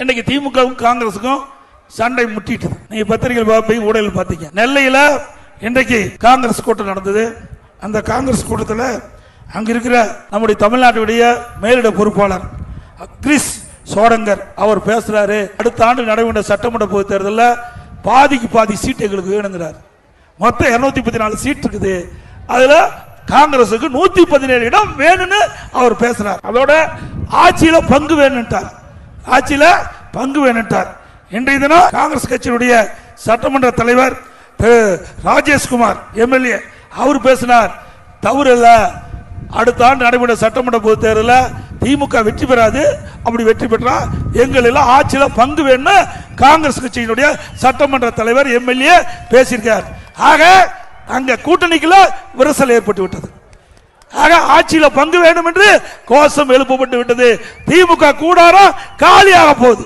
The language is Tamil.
இன்னைக்கு திமுகவும் காங்கிரஸுக்கும் சண்டை முட்டிட்டு நீங்க பத்திரிகைகள் போய் ஊடகங்கள் பார்த்தீங்க. நெல்லையில இன்றைக்கு காங்கிரஸ் கூட்டம் நடந்தது. அந்த காங்கிரஸ் கூட்டத்தில் அங்க இருக்கிற நம்முடைய தமிழ்நாட்டுடைய மேலிட பொறுப்பாளர் கிறிஸ் சோடங்கர் அவர் பேசுறாரு. அடுத்த ஆண்டு நடைபெற்ற சட்டமன்ற பொதுத் தேர்தலில் பாதிக்கு பாதி சீட்டு எங்களுக்கு வேணுங்கிறார். மொத்தம் 214 சீட் இருக்குது. அதுல காங்கிரசுக்கு 117 இடம் வேணும்னு அவர் பேசுறார். அதோட ஆட்சியில பங்கு வேணும்ட்டார். ஆட்சியில பங்கு வேணும்ட்டார். இன்றைய தினம் காங்கிரஸ் கட்சியினுடைய சட்டமன்ற தலைவர் ராஜேஷ்குமார் எம்எல்ஏ அவர் பேசினார். தவறு இல்ல, அடுத்த ஆண்டு நடைபெற்ற சட்டமன்ற பொதுத் தேர்தலில் திமுக வெற்றி பெறாது. அப்படி வெற்றி பெற்றா எங்கள் எல்லாம் ஆட்சியில பங்கு வேணும்னு காங்கிரஸ் கட்சியினுடைய சட்டமன்ற தலைவர் எம்எல்ஏ பேசியிருக்கார். ஆக அங்க கூட்டணிக்குள்ள விரிசல் ஏற்பட்டு விட்டது. ஆக ஆட்சியில பங்கு வேண்டும் என்று கோஷம் எழுப்பப்பட்டு விட்டது. திமுக கூடாரம் காலியாக போகுது.